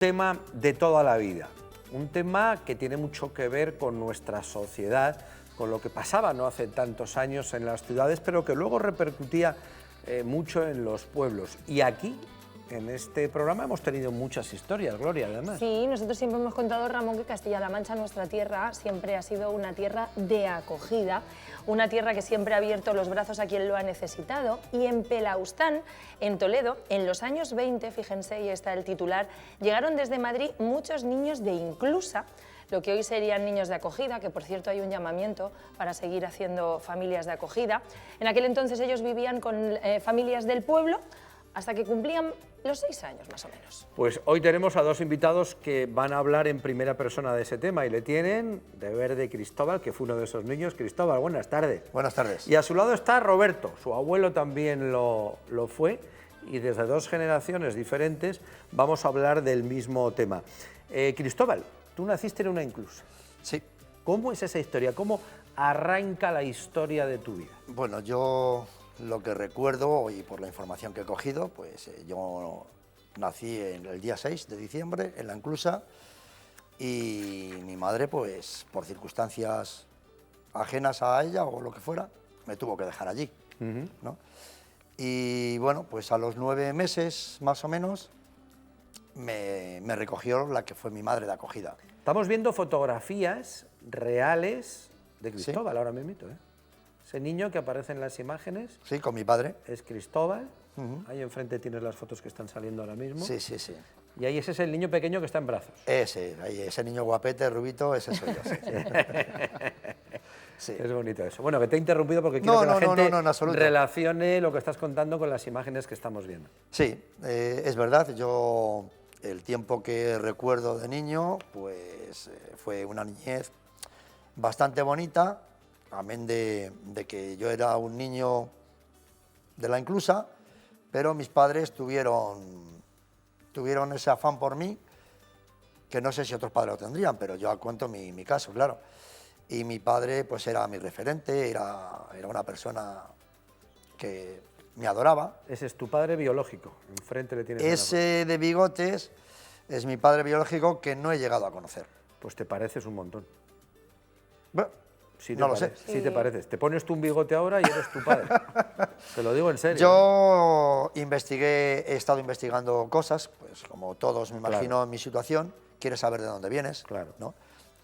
Tema de toda la vida, un tema que tiene mucho que ver con nuestra sociedad, con lo que pasaba no hace tantos años en las ciudades, pero que luego repercutía mucho en los pueblos. Y aquí, en este programa, hemos tenido muchas historias, Gloria, además. Sí, nosotros siempre hemos contado, Ramón, que Castilla-La Mancha, nuestra tierra, siempre ha sido una tierra de acogida, una tierra que siempre ha abierto los brazos a quien lo ha necesitado. Y en Pelaustán, en Toledo, en los años 20, fíjense, y está el titular, llegaron desde Madrid muchos niños de Inclusa, lo que hoy serían niños de acogida, que por cierto hay un llamamiento para seguir haciendo familias de acogida. En aquel entonces ellos vivían con familias del pueblo hasta que cumplían los 6 años, más o menos. Pues hoy tenemos a dos invitados que van a hablar en primera persona de ese tema y le tienen de verde Cristóbal, que fue uno de esos niños. Cristóbal, buenas tardes. Buenas tardes. Y a su lado está Roberto, su abuelo también lo fue, y desde dos generaciones diferentes vamos a hablar del mismo tema. Cristóbal, tú naciste en una Inclusa. Sí. ¿Cómo es esa historia? ¿Cómo arranca la historia de tu vida? Bueno, yo lo que recuerdo, y por la información que he cogido, pues yo nací el día 6 de diciembre en la Inclusa y mi madre, pues por circunstancias ajenas a ella o lo que fuera, me tuvo que dejar allí, ¿no? Y bueno, pues a los 9 meses más o menos me recogió la que fue mi madre de acogida. Estamos viendo fotografías reales de Cristóbal, ¿Sí? ahora mismo, ¿eh? Ese niño que aparece en las imágenes Sí, con mi padre. es Cristóbal. Ahí enfrente tienes las fotos que están saliendo ahora mismo. Sí, sí, sí. Y ahí ese es el niño pequeño que está en brazos. Ese niño guapete, rubito, ese soy yo. Sí. Sí. Es bonito eso. Bueno, que te he interrumpido porque quiero que la gente en absoluto. relacione lo que estás contando con las imágenes que estamos viendo. Sí, es verdad. Yo el tiempo que recuerdo de niño, pues fue una niñez bastante bonita, amén de que yo era un niño de la Inclusa, pero mis padres tuvieron ese afán por mí, que no sé si otros padres lo tendrían, pero yo cuento mi caso, claro. Y mi padre pues era mi referente, era una persona que me adoraba. Ese es tu padre biológico, enfrente le tienes. Ese de bigotes es mi padre biológico que no he llegado a conocer. Pues te pareces un montón. Bueno, Sí no lo sé. Sí te pareces. Te pones tú un bigote ahora y eres tu padre. Te lo digo en serio. Yo he estado investigando cosas, pues como todos me imagino Claro. en mi situación, quieres saber de dónde vienes, Claro. ¿no?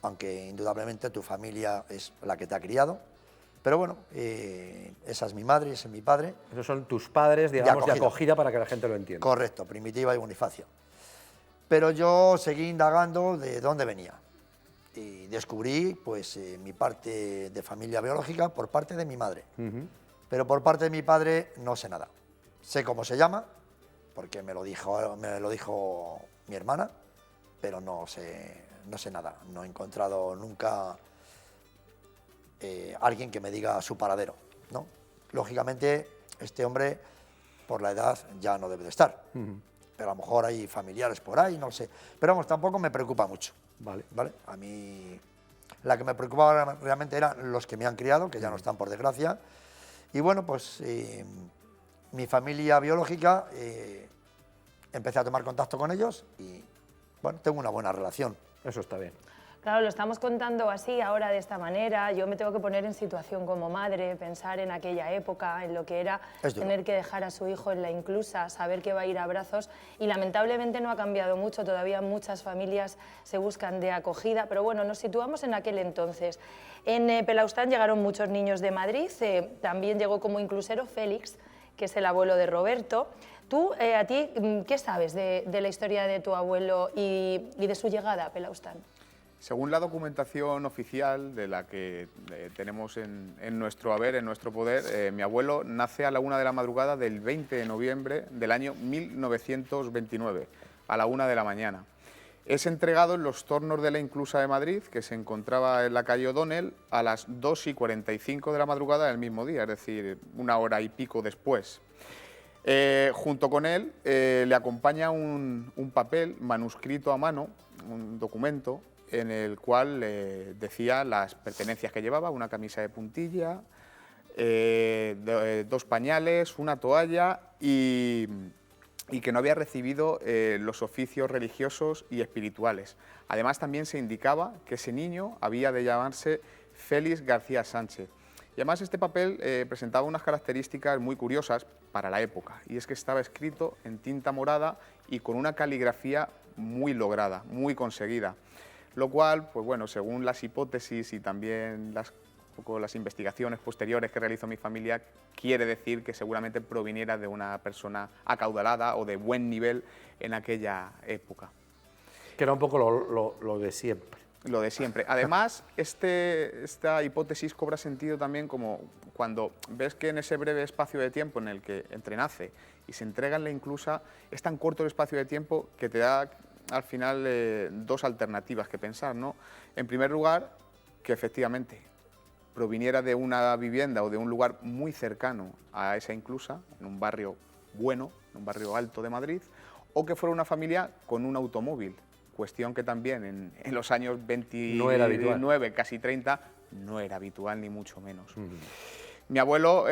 Aunque indudablemente tu familia es la que te ha criado, pero bueno, esa es mi madre y ese es mi padre. Esos son tus padres, digamos, de acogida. acogida para que la gente lo entienda. Correcto, Primitiva y Bonifacio. Pero yo seguí indagando de dónde venía y descubrí pues mi parte de familia biológica por parte de mi madre. Pero por parte de mi padre no sé nada. Sé cómo se llama, porque me lo dijo mi hermana, pero no sé nada. No he encontrado nunca alguien que me diga su paradero, ¿no? Lógicamente, este hombre, por la edad, ya no debe de estar. Pero a lo mejor hay familiares por ahí, no sé. Pero vamos, tampoco me preocupa mucho. Vale. ¿Vale? A mí la que me preocupaba realmente eran los que me han criado, que ya no están por desgracia. Y bueno, pues mi familia biológica, empecé a tomar contacto con ellos y bueno, tengo una buena relación. Eso está bien. Claro, lo estamos contando así, ahora de esta manera. Yo me tengo que poner en situación como madre, pensar en aquella época, en lo que era tener que dejar a su hijo en la Inclusa, saber que va a ir a brazos. Y lamentablemente no ha cambiado mucho, todavía muchas familias se buscan de acogida. Pero bueno, nos situamos en aquel entonces. En Pelaustán llegaron muchos niños de Madrid, también llegó como inclusero Félix, que es el abuelo de Roberto. Tú, a ti, ¿qué sabes de la historia de tu abuelo y de su llegada a Pelaustán? Según la documentación oficial de la que tenemos en nuestro haber, en nuestro poder, mi abuelo nace a la 1 de la madrugada del 20 de noviembre del año 1929, a la 1 de la mañana. Es entregado en los tornos de la Inclusa de Madrid, que se encontraba en la calle O'Donnell, a las 2:45 de la madrugada del mismo día, es decir, 1 hora y pico después. Junto con él le acompaña un papel manuscrito a mano, un documento, en el cual decía las pertenencias que llevaba, una camisa de puntilla, 2 pañales, una toalla y y que no había recibido los oficios religiosos y espirituales. Además, también se indicaba que ese niño había de llamarse Félix García Sánchez. Y además este papel presentaba unas características muy curiosas para la época, y es que estaba escrito en tinta morada y con una caligrafía muy lograda, muy conseguida, lo cual, pues bueno, según las hipótesis y también las investigaciones posteriores que realizó mi familia, quiere decir que seguramente proviniera de una persona acaudalada o de buen nivel en aquella época. Que era un poco lo de siempre. Lo de siempre. Además, esta hipótesis cobra sentido también como cuando ves que en ese breve espacio de tiempo en el que entrenace y se entrega en la inclusa, es tan corto el espacio de tiempo que te da al final dos alternativas que pensar, ¿no? En primer lugar, que efectivamente proviniera de una vivienda o de un lugar muy cercano a esa inclusa, en un barrio bueno, en un barrio alto de Madrid, o que fuera una familia con un automóvil, cuestión que también en los años 29, casi 30, no era habitual ni mucho menos. Mi abuelo,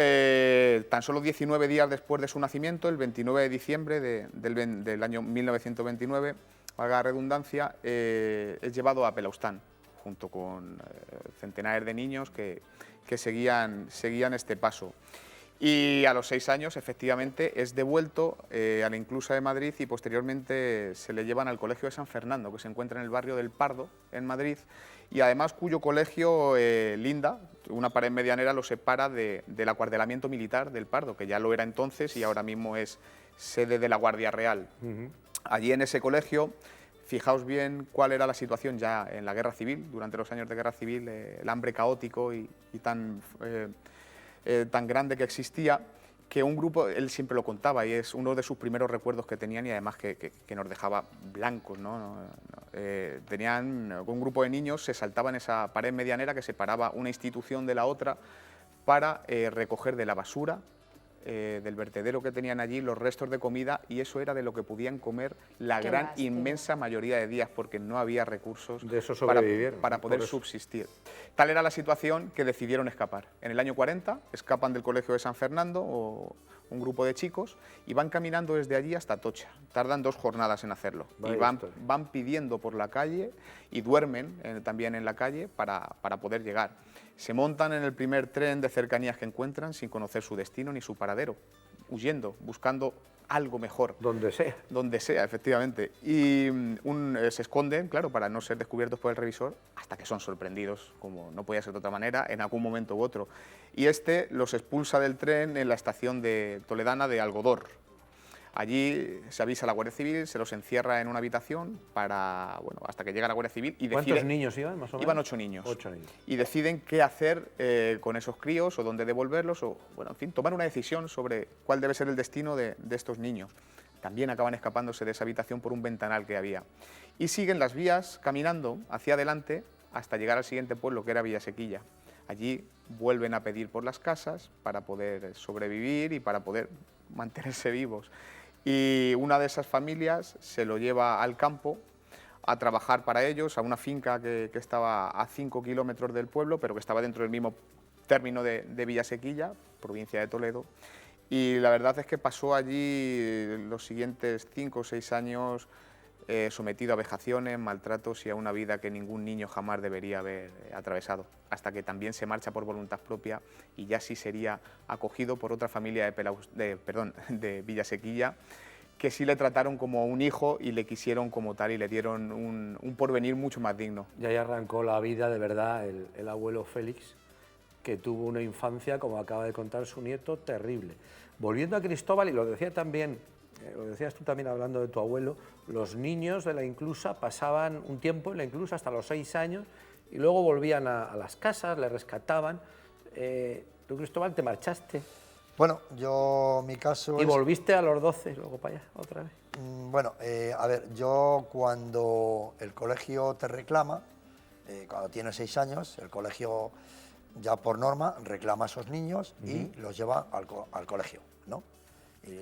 tan solo 19 días después de su nacimiento, el 29 de diciembre del año 1929, valga la redundancia, es llevado a Pelaustán, junto con centenares de niños que seguían este paso. Y a los 6 años, efectivamente, es devuelto a la inclusa de Madrid y posteriormente se le llevan al Colegio de San Fernando, que se encuentra en el barrio del Pardo, en Madrid, y además cuyo colegio linda, una pared medianera, lo separa del acuartelamiento militar del Pardo, que ya lo era entonces y ahora mismo es sede de la Guardia Real. Allí en ese colegio, fijaos bien cuál era la situación ya en la Guerra Civil, durante los años de Guerra Civil, el hambre caótico y tan grande que existía, que un grupo, él siempre lo contaba y es uno de sus primeros recuerdos que tenían y además que nos dejaba blancos, ¿no? Tenían un grupo de niños, se saltaban esa pared medianera que separaba una institución de la otra para recoger de la basura del vertedero que tenían allí los restos de comida, y eso era de lo que podían comer la gran inmensa mayoría de días porque no había recursos de eso para poder subsistir. Tal era la situación que decidieron escapar. En el año 40 escapan del Colegio de San Fernando un grupo de chicos y van caminando desde allí hasta Atocha. Tardan 2 jornadas en hacerlo. Y van pidiendo por la calle y duermen también en la calle para poder llegar. Se montan en el primer tren de cercanías que encuentran sin conocer su destino ni su paradero, huyendo, buscando algo mejor. Donde sea. Donde sea, efectivamente. Y se esconden, claro, para no ser descubiertos por el revisor, hasta que son sorprendidos, como no podía ser de otra manera, en algún momento u otro. Y este los expulsa del tren en la estación de toledana de Algodor. Allí se avisa a la Guardia Civil, se los encierra en una habitación hasta que llega la Guardia Civil y deciden... ¿Cuántos niños iban, más o menos? Iban 8 niños. 8 niños. Y deciden qué hacer con esos críos o dónde devolverlos o, bueno, en fin, tomar una decisión sobre cuál debe ser el destino de estos niños. También acaban escapándose de esa habitación por un ventanal que había. Y siguen las vías caminando hacia adelante hasta llegar al siguiente pueblo, que era Villasequilla. Allí vuelven a pedir por las casas para poder sobrevivir y para poder mantenerse vivos. Y una de esas familias se lo lleva al campo a trabajar para ellos, a una finca que estaba a 5 kilómetros del pueblo, pero que estaba dentro del mismo término de Villasequilla, provincia de Toledo. Y la verdad es que pasó allí los siguientes 5 o 6 años sometido a vejaciones, maltratos y a una vida que ningún niño jamás debería haber atravesado, hasta que también se marcha por voluntad propia y ya sí sería acogido por otra familia de Villasequilla, que sí le trataron como un hijo y le quisieron como tal y le dieron un porvenir mucho más digno. Y ahí arrancó la vida de verdad el abuelo Félix, que tuvo una infancia, como acaba de contar su nieto, terrible. Volviendo a Cristóbal, y lo decía también, lo decías tú también hablando de tu abuelo, los niños de la inclusa pasaban un tiempo en la inclusa hasta los 6 años y luego volvían a las casas, le rescataban. Tú, Cristóbal, te marchaste. Bueno, mi caso ¿Y volviste a los 12 y luego para allá otra vez? Bueno, a ver, yo cuando el colegio te reclama, cuando tienes 6 años, el colegio ya por norma reclama a esos niños y los lleva al colegio, ¿no? Y,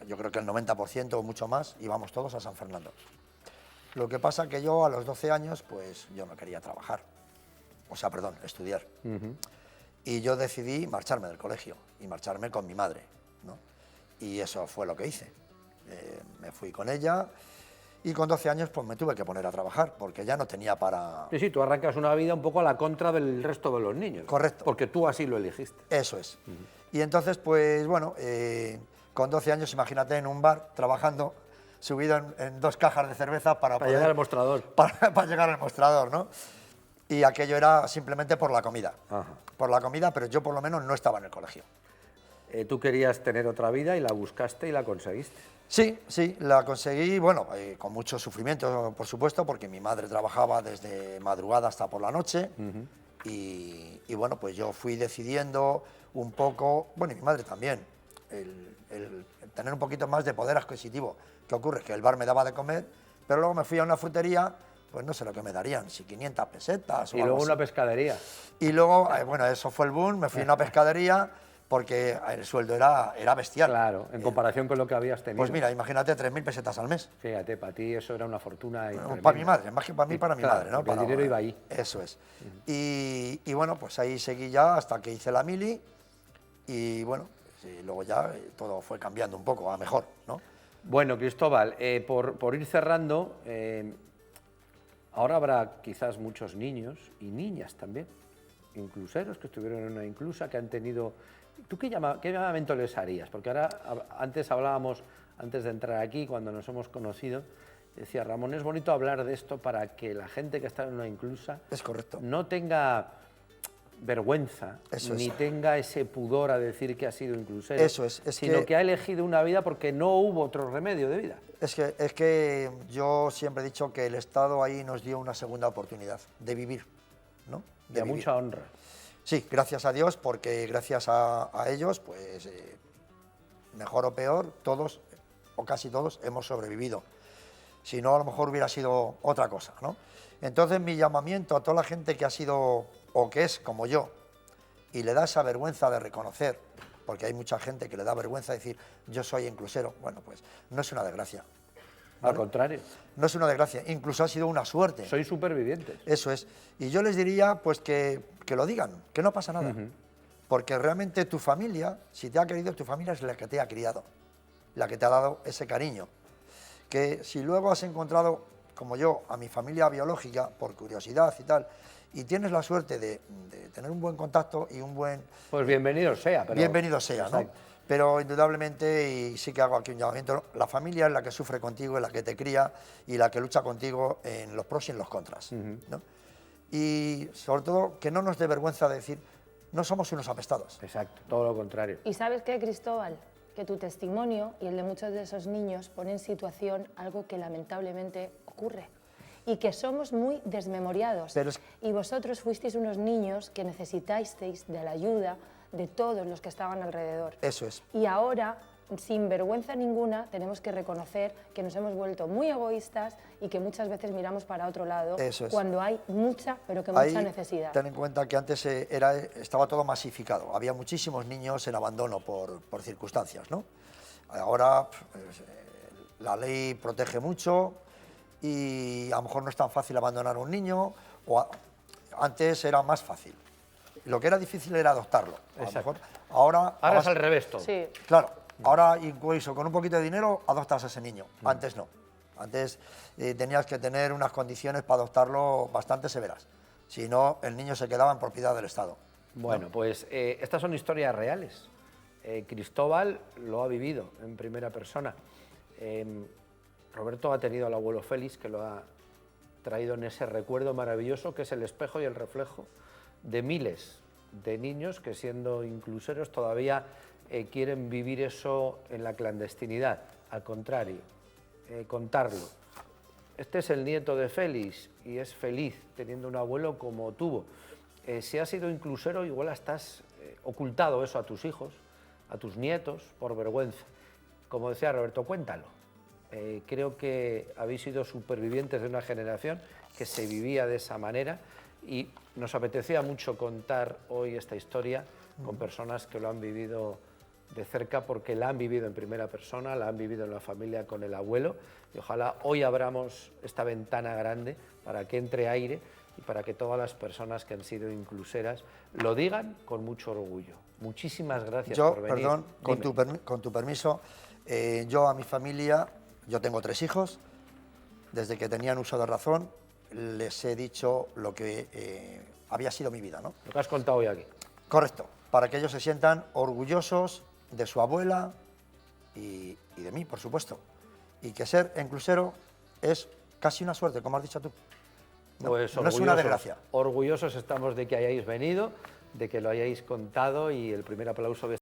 yo creo que el 90% o mucho más íbamos todos a San Fernando. Lo que pasa que yo a los 12 años, pues yo no quería trabajar, estudiar. Y yo decidí marcharme del colegio y marcharme con mi madre, ¿no? Y eso fue lo que hice. me fui con ella y con 12 años pues me tuve que poner a trabajar porque ya no tenía para... Sí, sí, tú arrancas una vida un poco a la contra del resto de los niños. Correcto. Porque tú así lo elegiste. Eso es. Y entonces, pues bueno, con 12 años, imagínate, en un bar, trabajando, subido en 2 cajas de cerveza para poder... llegar al mostrador. Para llegar al mostrador, ¿no? Y aquello era simplemente por la comida. Ajá. Por la comida, pero yo por lo menos no estaba en el colegio. Tú querías tener otra vida y la buscaste y la conseguiste. Sí, sí, la conseguí, bueno, con mucho sufrimiento, por supuesto, porque mi madre trabajaba desde madrugada hasta por la noche. Y bueno, pues yo fui decidiendo un poco, bueno, y mi madre también, el tener un poquito más de poder adquisitivo. ¿Qué ocurre? Que el bar me daba de comer, pero luego me fui a una frutería, pues no sé lo que me darían, si 500 pesetas o Y algo luego así. una pescadería. Y luego, bueno, eso fue el boom, me fui a una pescadería porque el sueldo era bestial. Claro, en comparación con lo que habías tenido. Pues mira, imagínate 3.000 pesetas al mes. Fíjate, para ti eso era una fortuna. Para mi madre, más que para mí, Sí, para mi claro, madre, ¿no? porque el dinero iba ahí. Eso es. Y bueno, pues ahí seguí ya hasta que hice la mili y bueno, sí, luego ya todo fue cambiando un poco a mejor, ¿no? Bueno, Cristóbal, por ir cerrando, ahora habrá quizás muchos niños y niñas también, incluseros que estuvieron en una inclusa, que han tenido... ¿Tú qué llamamiento les harías? Porque ahora, antes hablábamos, antes de entrar aquí, cuando nos hemos conocido, decía Ramón, es bonito hablar de esto para que la gente que está en una inclusa Es correcto. no tenga vergüenza, Eso es. ni tenga ese pudor a decir que ha sido inclusero, Eso es sino que ha elegido una vida porque no hubo otro remedio de vida. Es que yo siempre he dicho que el Estado ahí nos dio una segunda oportunidad de vivir, ¿no? De vivir. mucha honra. Sí, gracias a Dios, porque gracias a ellos, pues mejor o peor, todos o casi todos hemos sobrevivido. Si no, a lo mejor hubiera sido otra cosa, ¿no? Entonces mi llamamiento a toda la gente que ha sido o que es como yo y le da esa vergüenza de reconocer, porque hay mucha gente que le da vergüenza decir yo soy inclusero, bueno, pues no es una desgracia. Al contrario, No es una desgracia, incluso ha sido una suerte. sois supervivientes. Eso es. Y yo les diría pues que lo digan, que no pasa nada. Porque realmente tu familia, si te ha querido, tu familia es la que te ha criado, la que te ha dado ese cariño. Que si luego has encontrado, como yo, a mi familia biológica, por curiosidad y tal, y tienes la suerte de tener un buen contacto y un buen... Pues bienvenido sea. Pero... Bienvenido sea, ¿no? Exacto. Pero indudablemente, y sí que hago aquí un llamamiento, la familia es la que sufre contigo, es la que te cría y la que lucha contigo en los pros y en los contras, ¿no? Y sobre todo, que no nos dé vergüenza de decir, no somos unos apestados. Exacto, todo lo contrario. ¿Y sabes qué, Cristóbal? Que tu testimonio y el de muchos de esos niños pone en situación algo que lamentablemente ocurre y que somos muy desmemoriados. Pero es... Y vosotros fuisteis unos niños que necesitasteis de la ayuda de todos los que estaban alrededor. Eso es. Y ahora, sin vergüenza ninguna, tenemos que reconocer que nos hemos vuelto muy egoístas y que muchas veces miramos para otro lado cuando hay mucha, pero que mucha necesidad. Ten en cuenta que antes estaba todo masificado, había muchísimos niños en abandono por circunstancias, ¿no? Ahora la ley protege mucho y a lo mejor no es tan fácil abandonar a un niño, antes era más fácil. Lo que era difícil era adoptarlo. A lo mejor, ahora es al revés todo. Sí. Claro, ahora incluso con un poquito de dinero adoptas a ese niño. Antes no. Antes tenías que tener unas condiciones para adoptarlo bastante severas. Si no, el niño se quedaba en propiedad del Estado. Bueno, pues estas son historias reales. Cristóbal lo ha vivido en primera persona. Roberto ha tenido al abuelo Félix, que lo ha traído en ese recuerdo maravilloso, que es el espejo y el reflejo de miles de niños que, siendo incluseros, todavía quieren vivir eso en la clandestinidad. Al contrario, contarlo. Este es el nieto de Félix y es feliz teniendo un abuelo como tuvo. Si has sido inclusero, igual estás ocultado eso a tus hijos, a tus nietos, por vergüenza. Como decía Roberto, cuéntalo. Creo que habéis sido supervivientes de una generación que se vivía de esa manera y nos apetecía mucho contar hoy esta historia con personas que lo han vivido de cerca, porque la han vivido en primera persona, la han vivido en la familia con el abuelo, y ojalá hoy abramos esta ventana grande para que entre aire y para que todas las personas que han sido incluseras lo digan con mucho orgullo. Muchísimas gracias por venir. Perdón, con tu permiso, Yo a mi familia, yo tengo 3 hijos, desde que tenían uso de razón, les he dicho lo que había sido mi vida, ¿no? Lo que has contado hoy aquí. Correcto, para que ellos se sientan orgullosos de su abuela y de mí, por supuesto. Y que ser enclusero es casi una suerte, como has dicho tú. No, Pues no es una desgracia. Orgullosos estamos de que hayáis venido, de que lo hayáis contado, y el primer aplauso de